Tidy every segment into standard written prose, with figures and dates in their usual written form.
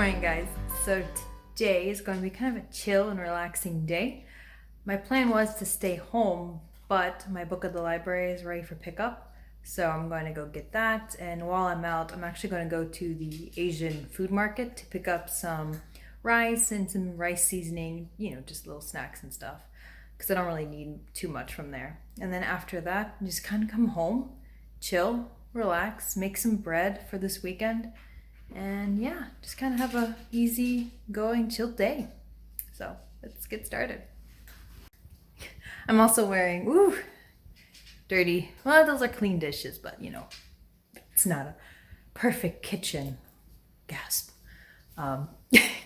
morning, guys. So today is going to be kind of a chill and relaxing day. My plan was to stay home, but my book at the library is ready for pickup. So I'm going to go get that. And while I'm out, I'm actually going to go to the Asian food market to pick up some rice and some rice seasoning, just little snacks and stuff. Because I don't really need too much from there. And then after that, just kind of come home, chill, relax, make some bread for this weekend. And yeah, just kind of have a easy going, chill day. So let's get started. I'm also wearing, dirty, well, those are clean dishes, but it's not a perfect kitchen. Gasp.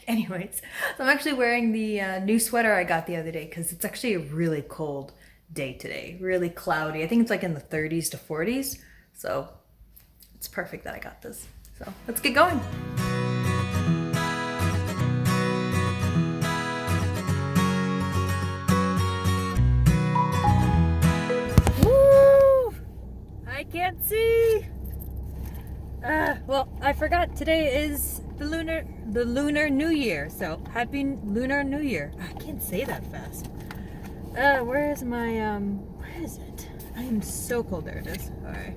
Anyways, so I'm actually wearing the new sweater I got the other day because it's actually a really cold day today. Really cloudy. I think it's like in the 30s to 40s. So it's perfect that I got this. So let's get going. Woo! I can't see. Well, I forgot today is the lunar New Year. So happy Lunar New Year. I can't say that fast. Where is my where is it? I am so cold. There it is. All right.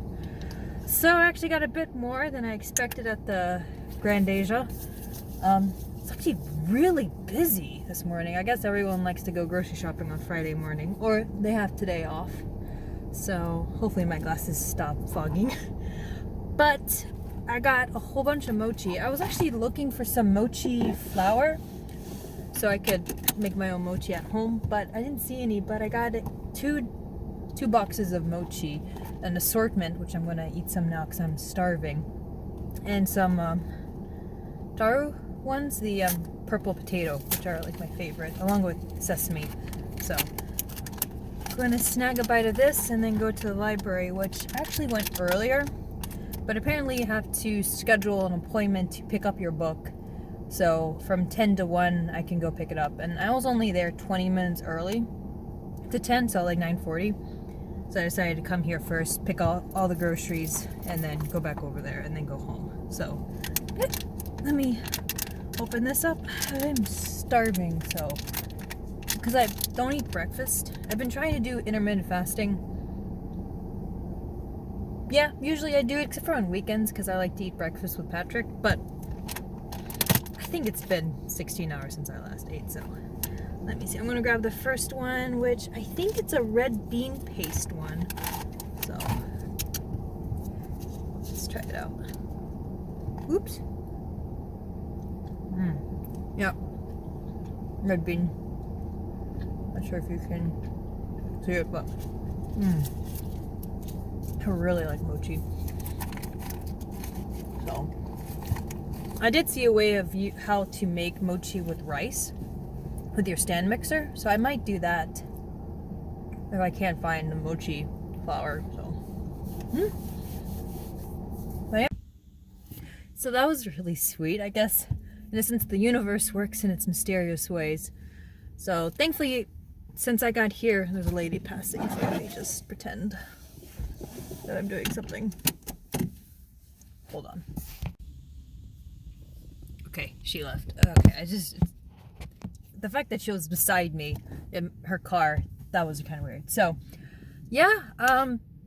So I actually got a bit more than I expected at the Grand Asia. It's actually really busy this morning. I guess everyone likes to go grocery shopping on Friday morning, or they have today off. So hopefully my glasses stop fogging. But I got a whole bunch of mochi. I was actually looking for some mochi flour so I could make my own mochi at home, but I didn't see any. But I got two boxes of mochi, an assortment, which I'm gonna eat some now because I'm starving, and some daru ones, the purple potato, which are like my favorite, along with sesame. So I'm gonna snag a bite of this and then go to the library, which actually went earlier, but apparently you have to schedule an appointment to pick up your book. So from 10 to 1 I can go pick it up, and I was only there 20 minutes early to 10, so like 9:40. So I decided to come here first, pick all the groceries, and then go back over there and then go home. So let me open this up. I'm starving, so because I don't eat breakfast. I've been trying to do intermittent fasting. Yeah, usually I do it except for on weekends because I like to eat breakfast with Patrick, but I think it's been 16 hours since I last ate, so let me see. I'm gonna grab the first one, which I think it's a red bean paste one. So let's try it out. Oops. Yep. Red bean. Not sure if you can see it, but I really like mochi. So I did see a way of how to make mochi with rice with your stand mixer, so I might do that if I can't find the mochi flour. So that was really sweet, I guess, in a sense. The universe works in its mysterious ways. So thankfully, since I got here, there's a lady passing, so let me just pretend that I'm doing something. Hold on. Okay, she left. Okay, the fact that she was beside me in her car, that was kind of weird. So yeah,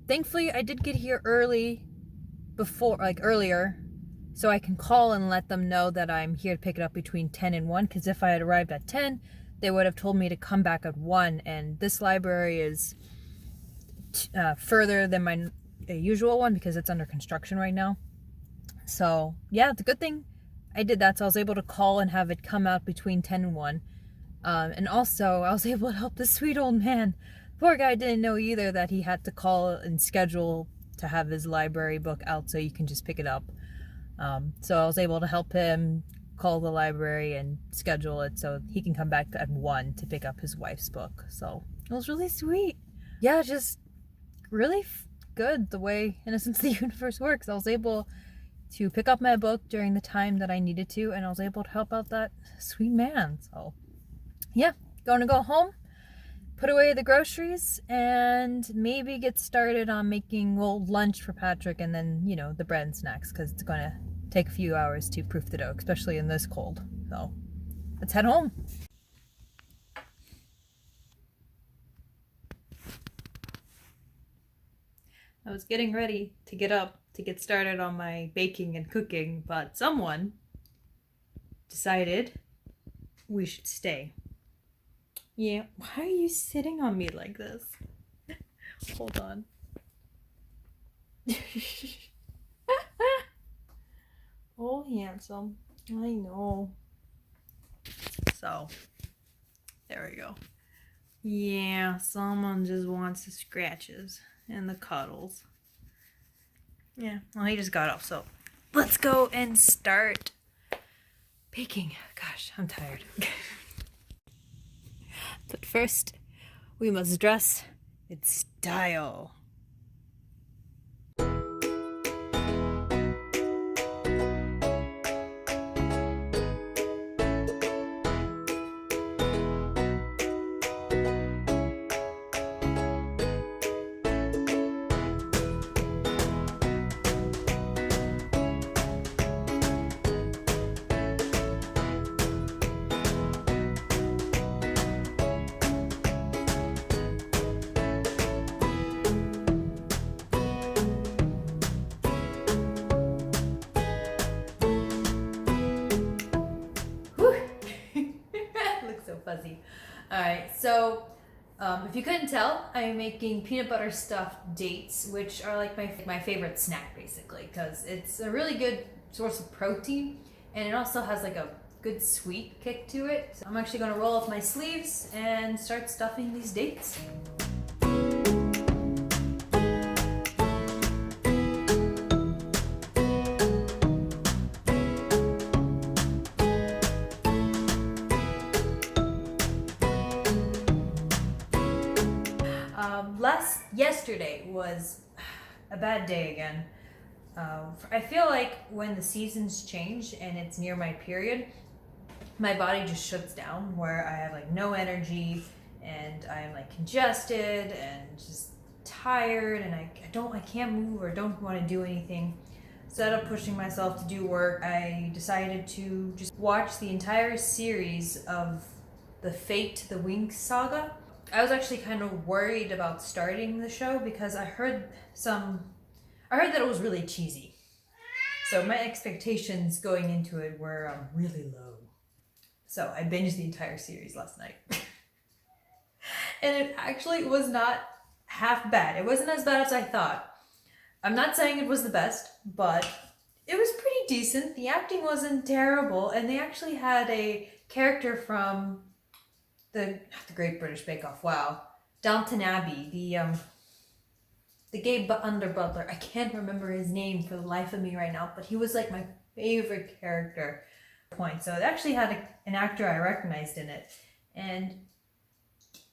thankfully I did get here earlier, so I can call and let them know that I'm here to pick it up between 10 and 1, because if I had arrived at 10, they would have told me to come back at 1, and this library is further than my usual one because it's under construction right now. So yeah, it's a good thing I did that, so I was able to call and have it come out between 10 and 1. And also, I was able to help this sweet old man. Poor guy didn't know either that he had to call and schedule to have his library book out so you can just pick it up. So I was able to help him call the library and schedule it so he can come back at 1 to pick up his wife's book. So it was really sweet. Yeah, just really good the way, in a sense, the universe works. I was able to pick up my book during the time that I needed to, and I was able to help out that sweet man. So yeah, going to go home, put away the groceries, and maybe get started on making lunch for Patrick, and then the bread and snacks, because it's going to take a few hours to proof the dough, especially in this cold. So let's head home. I was getting ready to get up to get started on my baking and cooking, but someone decided we should stay. Yeah, why are you sitting on me like this? Hold on. Oh, handsome. I know. So, there we go. Yeah, someone just wants the scratches and the cuddles. Yeah, well, he just got up, so let's go and start baking. Gosh, I'm tired. But first, we must dress in style. Fuzzy. Alright, so if you couldn't tell, I'm making peanut butter stuffed dates, which are like my favorite snack basically, because it's a really good source of protein and it also has like a good sweet kick to it. So I'm actually going to roll up my sleeves and start stuffing these dates. Yesterday was a bad day again. I feel like when the seasons change and it's near my period, my body just shuts down where I have like no energy and I'm like congested and just tired and I can't move or don't want to do anything. Instead of pushing myself to do work, I decided to just watch the entire series of the Fate the Winx saga. I was actually kind of worried about starting the show because I heard that it was really cheesy. So my expectations going into it were really low. So I binged the entire series last night. And it actually was not half bad. It wasn't as bad as I thought. I'm not saying it was the best, but it was pretty decent. The acting wasn't terrible, and they actually had a character from the Great British Bake Off. Wow, Downton Abbey. The gay under butler. I can't remember his name for the life of me right now, but he was like my favorite character. So it actually had an actor I recognized in it, and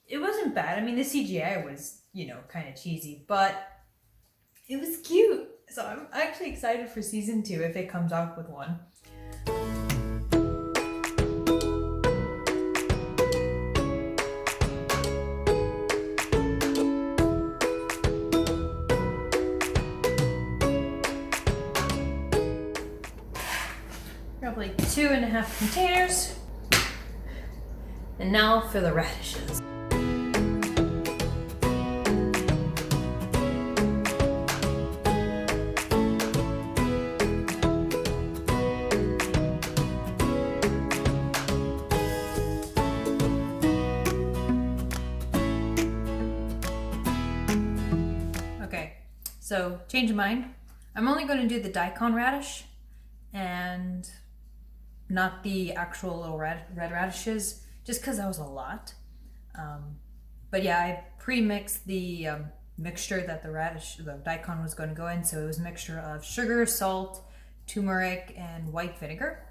it wasn't bad. I mean, the CGI was, kind of cheesy, but it was cute. So I'm actually excited for season 2 if it comes out with one. Probably 2.5 containers. And now for the radishes. Okay, so change of mind. I'm only going to do the daikon radish and not the actual little red radishes, just because that was a lot. But yeah, I pre-mixed the mixture that the daikon was going to go in. So it was a mixture of sugar, salt, turmeric, and white vinegar.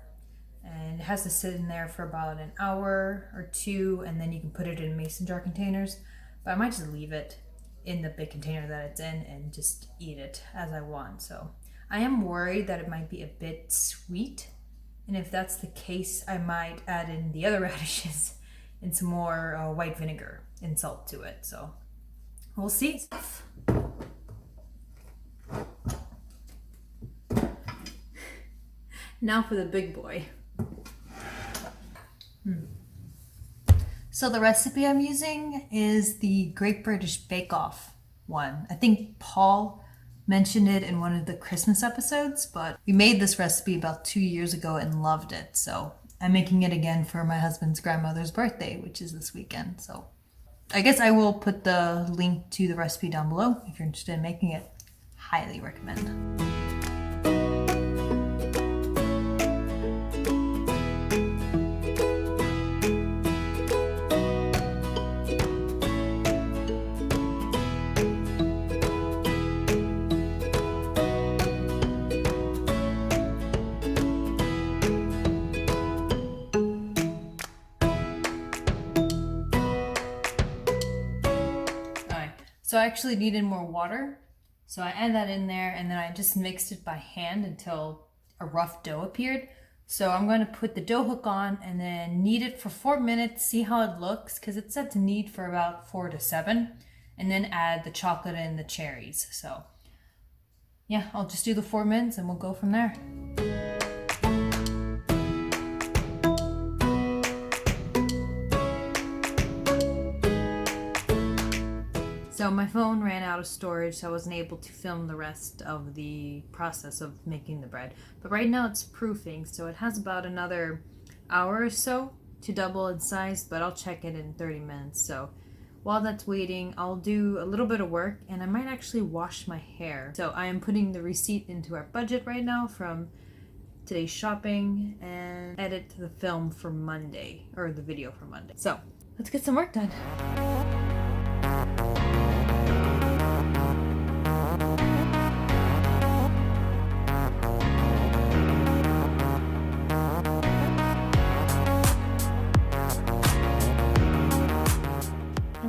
And it has to sit in there for about an hour or 2, and then you can put it in mason jar containers. But I might just leave it in the big container that it's in and just eat it as I want. So I am worried that it might be a bit sweet. And if that's the case, I might add in the other radishes and some more white vinegar and salt to it. So we'll see. Now for the big boy. So the recipe I'm using is the Great British Bake Off one. I think Paul mentioned it in one of the Christmas episodes, but we made this recipe about 2 years ago and loved it. So I'm making it again for my husband's grandmother's birthday, which is this weekend. So I guess I will put the link to the recipe down below if you're interested in making it. Highly recommend. So I actually needed more water, so I added that in there, and then I just mixed it by hand until a rough dough appeared. So I'm going to put the dough hook on and then knead it for 4 minutes, see how it looks, because it's set to knead for about 4 to 7, and then add the chocolate and the cherries. So yeah, I'll just do the 4 minutes and we'll go from there. So my phone ran out of storage, so I wasn't able to film the rest of the process of making the bread. But right now it's proofing, so it has about another hour or so to double in size, but I'll check it in 30 minutes. So while that's waiting, I'll do a little bit of work, and I might actually wash my hair. So I am putting the receipt into our budget right now from today's shopping and edit the film for Monday, or the video for Monday. So let's get some work done.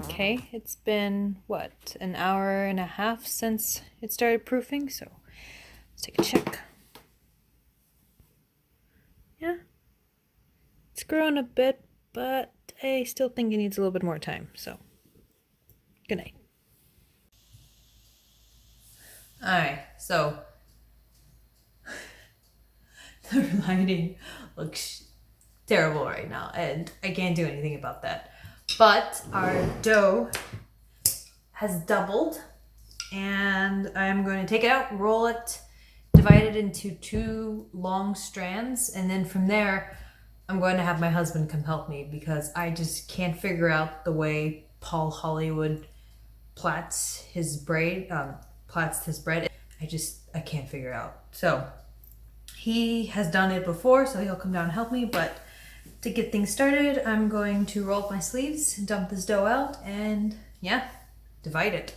Okay, it's been, what, an hour and a half since it started proofing, so let's take a check. Yeah, it's grown a bit, but I still think it needs a little bit more time, so good night. Alright, so the lighting looks terrible right now, and I can't do anything about that. But our dough has doubled, and I'm going to take it out, roll it, divide it into 2 long strands, and then from there I'm going to have my husband come help me because I just can't figure out the way Paul Hollywood plaits his bread. I can't figure it out. So he has done it before, so he'll come down and help me, but to get things started, I'm going to roll up my sleeves, dump this dough out, and yeah, divide it.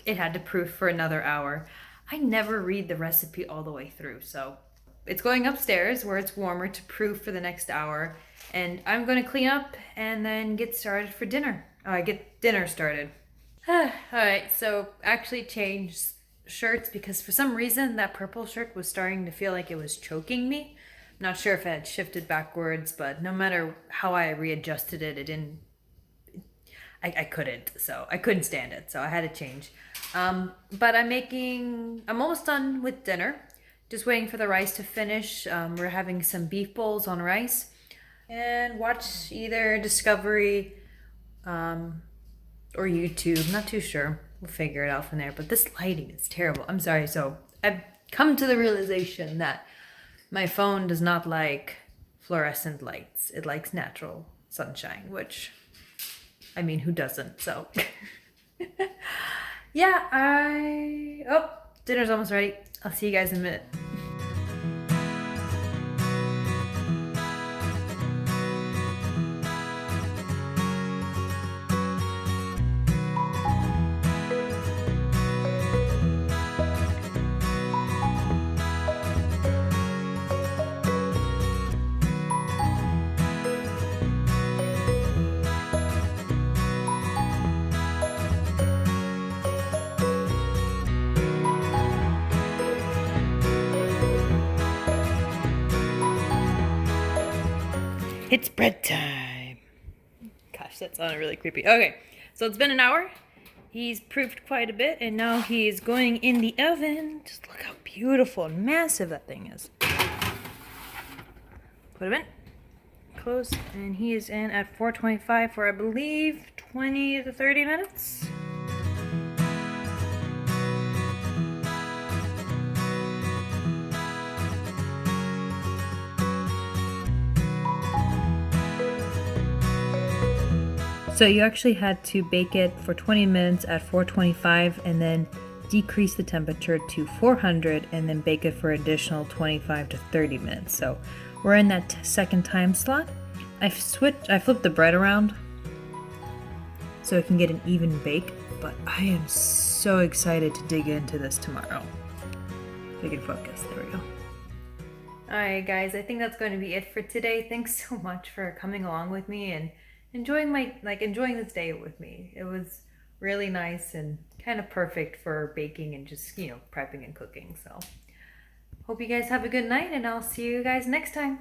It had to proof for another hour. I never read the recipe all the way through, so it's going upstairs where it's warmer to proof for the next hour, and I'm going to clean up and then get started for dinner. Get dinner started. Alright, so actually changed shirts because for some reason that purple shirt was starting to feel like it was choking me. I'm not sure if it had shifted backwards, but no matter how I readjusted it, it didn't. I couldn't stand it, so I had to change. But I'm almost done with dinner. Just waiting for the rice to finish. We're having some beef bowls on rice. And watch either Discovery or YouTube. Not too sure. We'll figure it out from there. But this lighting is terrible. I'm sorry. So I've come to the realization that my phone does not like fluorescent lights. It likes natural sunshine, which, I mean, who doesn't? So, yeah, oh, dinner's almost ready. I'll see you guys in a minute. It's bread time. Gosh, that sounded really creepy. Okay, so it's been an hour. He's proofed quite a bit, and now he's going in the oven. Just look how beautiful and massive that thing is. Put him in. Close, and he is in at 425 for, I believe, 20 to 30 minutes. So you actually had to bake it for 20 minutes at 425 and then decrease the temperature to 400 and then bake it for additional 25 to 30 minutes. So we're in that second time slot. I flipped the bread around so it can get an even bake, but I am so excited to dig into this tomorrow. If I can focus, there we go. Alright guys, I think that's going to be it for today. Thanks so much for coming along with me and enjoying this day with me. It was really nice and kind of perfect for baking and just, prepping and cooking. So hope you guys have a good night, and I'll see you guys next time.